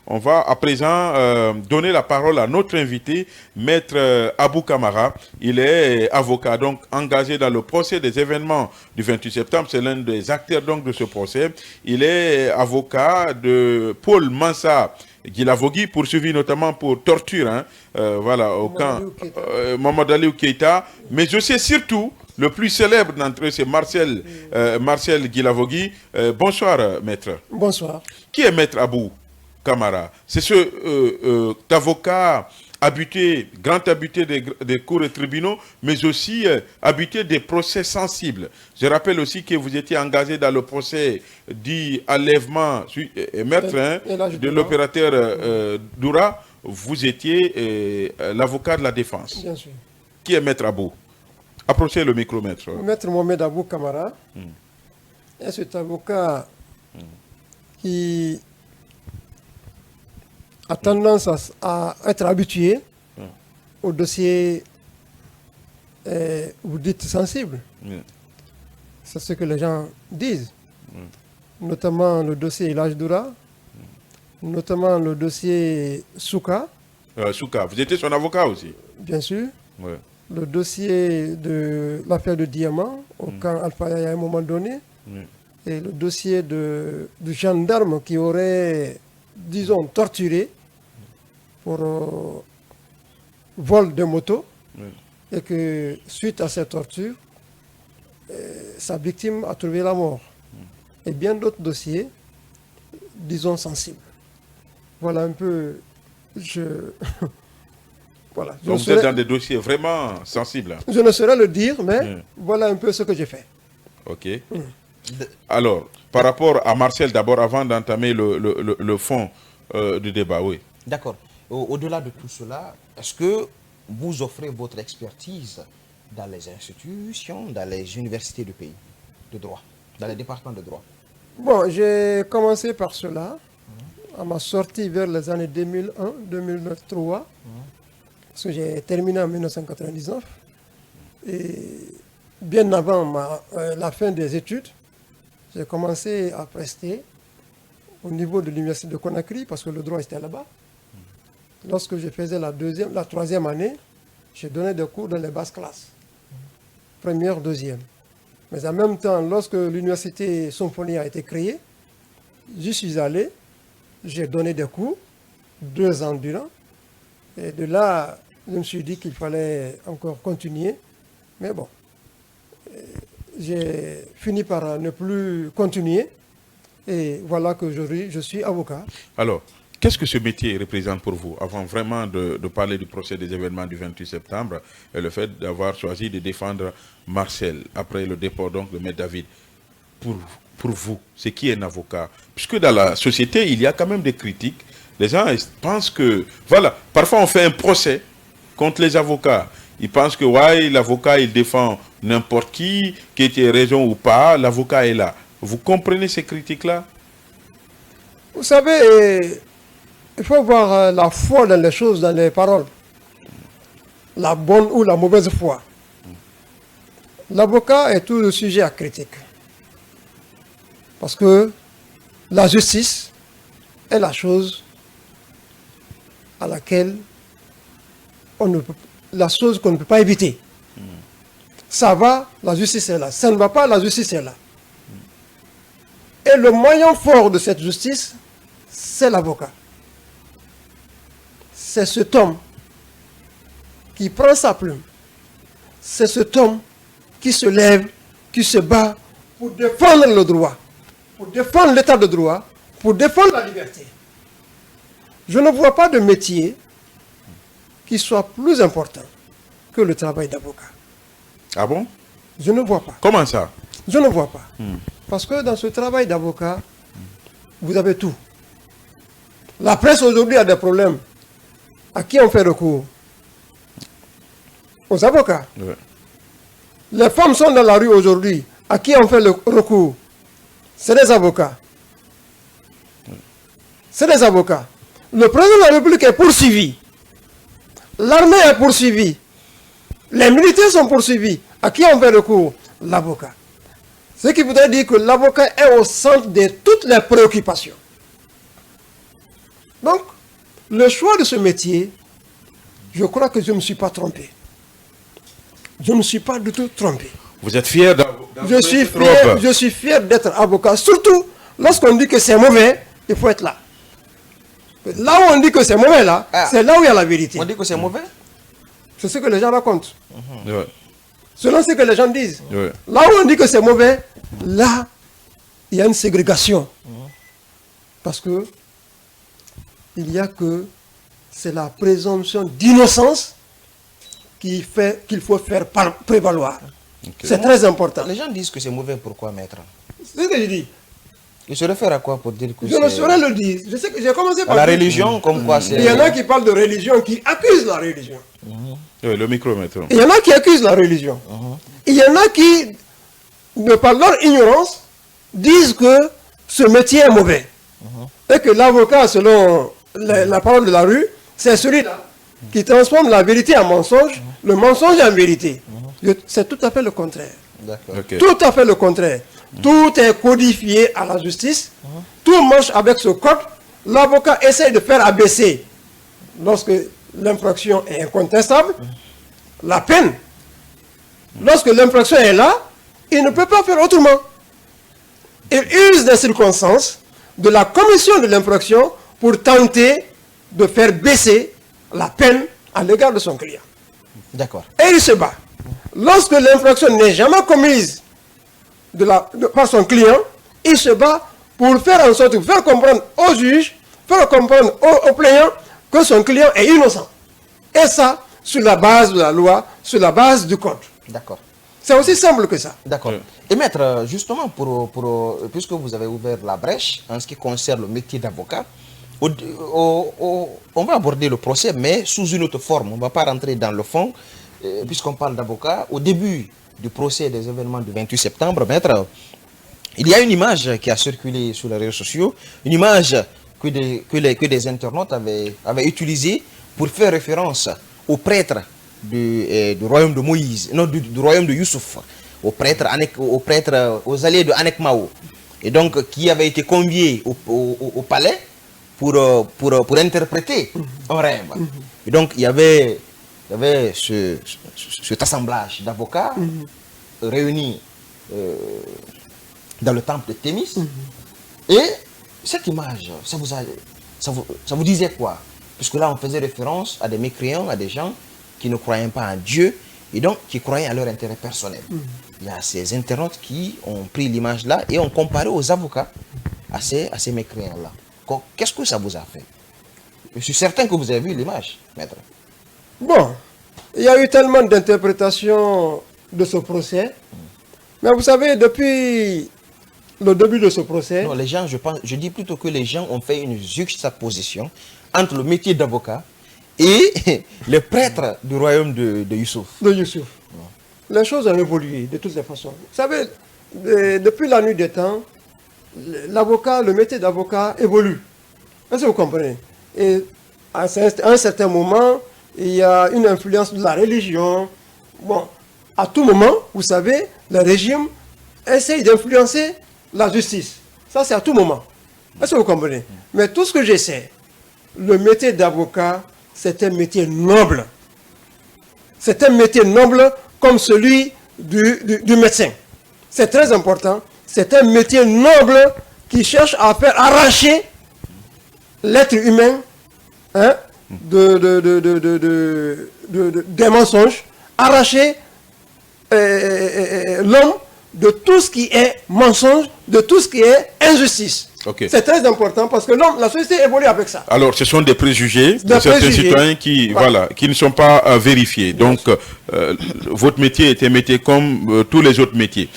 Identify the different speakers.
Speaker 1: On va à présent donner la parole à notre invité, Maître Abou Kamara. Il est avocat, donc engagé dans le procès des événements du 28 septembre. C'est l'un des acteurs donc de ce procès. Il est avocat de Paul Mansa Guilavogui, poursuivi notamment pour torture, hein, voilà, au camp Mamadou Aliou Keïta. Mais je sais surtout, le plus célèbre d'entre eux, c'est Marcel Guilavogui. Bonsoir, maître.
Speaker 2: Bonsoir.
Speaker 1: Qui est Maître Abou Kamara? C'est ce avocat habitué, grand habitué des cours et tribunaux, mais aussi habitué des procès sensibles. Je rappelle aussi que vous étiez engagé dans le procès dit enlèvement meurtre de l'opérateur Doura. Vous étiez l'avocat de la défense.
Speaker 2: Bien sûr.
Speaker 1: Qui est Maître Abou? Approchez le micro, maître.
Speaker 2: Maître Mohamed Abou Kamara est cet avocat qui a tendance à être habitué aux dossiers, vous dites, sensibles. C'est ce que les gens disent. Notamment le dossier Elhadji Doura, notamment le dossier Souka.
Speaker 1: Souka, vous étiez son avocat aussi?
Speaker 2: Bien sûr.
Speaker 1: Ouais.
Speaker 2: Le dossier de l'affaire de Diamant, au camp Alpha à un moment donné. Et le dossier du gendarme qui aurait, disons, torturé pour vol de moto, et que suite à cette torture, sa victime a trouvé la mort. Et bien d'autres dossiers, disons, sensibles. Voilà un peu, voilà.
Speaker 1: Donc vous êtes dans des dossiers vraiment sensibles.
Speaker 2: Je ne saurais le dire, mais voilà un peu ce que j'ai fait.
Speaker 1: Ok. Alors, par rapport à Marcel, d'abord, avant d'entamer le fond du débat, oui.
Speaker 3: D'accord. Au-delà de tout cela, est-ce que vous offrez votre expertise dans les institutions, dans les universités du pays, de droit, dans les départements de droit?
Speaker 2: Bon, j'ai commencé par cela, à ma sortie vers les années 2001, 2003, parce que j'ai terminé en 1999. Et bien avant la fin des études, j'ai commencé à prester au niveau de l'université de Conakry, parce que le droit était là-bas. Lorsque je faisais la troisième année, j'ai donné des cours dans les basses classes, première, deuxième. Mais en même temps, lorsque l'université Symphonie a été créée, j'y suis allé, j'ai donné des cours, 2 ans durant. Et de là, je me suis dit qu'il fallait encore continuer. Mais bon, j'ai fini par ne plus continuer. Et voilà qu'aujourd'hui, je suis avocat.
Speaker 1: Alors, qu'est-ce que ce métier représente pour vous, avant vraiment de parler du procès des événements du 28 septembre et le fait d'avoir choisi de défendre Marcel après le dépôt donc de Maître David? Pour vous, c'est qui un avocat? Puisque dans la société, il y a quand même des critiques. Les gens pensent que, voilà, parfois on fait un procès contre les avocats. Ils pensent que, ouais, l'avocat, il défend n'importe qui ait raison ou pas, l'avocat est là. Vous comprenez ces critiques-là?
Speaker 2: Vous savez, il faut voir la foi dans les choses, dans les paroles. La bonne ou la mauvaise foi. L'avocat est tout le sujet à critique. Parce que la justice est la chose à laquelle la chose qu'on ne peut pas éviter. Ça va, la justice est là. Ça ne va pas, la justice est là. Et le moyen fort de cette justice, c'est l'avocat. C'est cet homme qui prend sa plume. C'est cet homme qui se lève, qui se bat pour défendre le droit, pour défendre l'état de droit, pour défendre la liberté. Je ne vois pas de métier qui soit plus important que le travail d'avocat.
Speaker 1: Ah bon?
Speaker 2: Je ne vois pas.
Speaker 1: Comment ça?
Speaker 2: Je ne vois pas. Parce que dans ce travail d'avocat, vous avez tout. La presse aujourd'hui a des problèmes. À qui on fait recours? Aux avocats.
Speaker 1: Ouais.
Speaker 2: Les femmes sont dans la rue aujourd'hui. À qui on fait le recours? C'est des avocats. C'est des avocats. Le président de la République est poursuivi. L'armée est poursuivie. Les militaires sont poursuivis. À qui on fait recours? L'avocat. Ce qui voudrait dire que l'avocat est au centre de toutes les préoccupations. Donc, le choix de ce métier, je crois que je ne me suis pas trompé. Je ne me suis pas du tout trompé.
Speaker 1: Vous êtes fier
Speaker 2: Je suis fier d'être avocat, surtout lorsqu'on dit que c'est mauvais, il faut être là. Là où on dit que c'est mauvais, là, c'est là où il y a la vérité.
Speaker 3: On dit que c'est mauvais?
Speaker 2: C'est ce que les gens racontent.
Speaker 1: Ouais.
Speaker 2: Selon ce que les gens disent.
Speaker 1: Ouais.
Speaker 2: Là où on dit que c'est mauvais, là, il y a une ségrégation. Parce que il y a que c'est la présomption d'innocence qu'il faut faire prévaloir.
Speaker 1: Okay.
Speaker 2: C'est très important.
Speaker 3: Les gens disent que c'est mauvais, pourquoi, maître?
Speaker 2: C'est ce que je dis.
Speaker 3: Il se réfère à quoi pour dire que
Speaker 2: Je ne saurais le dire. Je sais que j'ai commencé par
Speaker 3: la
Speaker 2: dire-
Speaker 3: religion, comme quoi c'est...
Speaker 2: Il y en a qui parlent de religion, qui accusent la religion.
Speaker 1: Oui, le micro, maître.
Speaker 2: Il y en a qui accusent la religion. Il y en a qui, de par leur ignorance, disent que ce métier est mauvais. Et que l'avocat, selon la parole de la rue, c'est celui-là qui transforme la vérité en mensonge, le mensonge en vérité. C'est tout à fait le contraire.
Speaker 3: D'accord.
Speaker 1: Ok.
Speaker 2: Tout à fait le contraire. Tout est codifié à la justice. Tout marche avec ce code. L'avocat essaie de faire abaisser, lorsque l'infraction est incontestable, la peine. Lorsque l'infraction est là, il ne peut pas faire autrement. Il use des circonstances de la commission de l'infraction pour tenter de faire baisser la peine à l'égard de son client.
Speaker 3: D'accord.
Speaker 2: Et il se bat. Lorsque l'infraction n'est jamais commise par son client, il se bat pour faire en sorte de faire comprendre au juge, faire comprendre au plaignant que son client est innocent. Et ça, sur la base de la loi, sur la base du code.
Speaker 3: D'accord.
Speaker 2: C'est aussi simple que ça.
Speaker 3: D'accord. Et maître, justement, puisque vous avez ouvert la brèche en ce qui concerne le métier d'avocat, on va aborder le procès, mais sous une autre forme. On ne va pas rentrer dans le fond, puisqu'on parle d'avocat. Au début du procès des événements du 28 septembre, maître, il y a une image qui a circulé sur les réseaux sociaux, une image que des internautes avaient utilisée pour faire référence au prêtre du royaume de Moïse, non, du royaume de Youssouf, aux alliés de Anek Mao, et donc qui avait été convié au palais pour interpréter un rêve. Et donc il y avait cet assemblage d'avocats réunis dans le temple de Thémis. Et cette image, ça vous disait quoi? Puisque là on faisait référence à des mécréants, à des gens qui ne croyaient pas en Dieu et donc qui croyaient à leur intérêt personnel. Il y a ces internautes qui ont pris l'image là et ont comparé aux avocats à ces mécréants là. Qu'est-ce que ça vous a fait? Je suis certain que vous avez vu l'image, maître.
Speaker 2: Bon, il y a eu tellement d'interprétations de ce procès. Mais vous savez, depuis le début de ce procès...
Speaker 3: Non, les gens, je dis plutôt que les gens ont fait une juxtaposition entre le métier d'avocat et les prêtres du royaume de Youssouf.
Speaker 2: De Youssouf. Les choses ont évolué de toutes les façons. Vous savez, depuis la nuit des temps, le métier d'avocat évolue. Est-ce que vous comprenez? Et à un certain moment, il y a une influence de la religion. Bon, à tout moment, vous savez, le régime essaye d'influencer la justice. Ça, c'est à tout moment. Est-ce que vous comprenez? Mais tout ce que je sais, le métier d'avocat, c'est un métier noble. C'est un métier noble comme celui du médecin. C'est très important. C'est un métier noble qui cherche à faire arracher l'être humain des mensonges, arracher l'homme de tout ce qui est mensonge, de tout ce qui est injustice.
Speaker 1: Okay.
Speaker 2: C'est très important parce que la société évolue avec ça.
Speaker 1: Alors, ce sont des préjugés de certains citoyens qui, qui ne sont pas vérifiés. Donc, votre métier est un métier comme tous les autres métiers.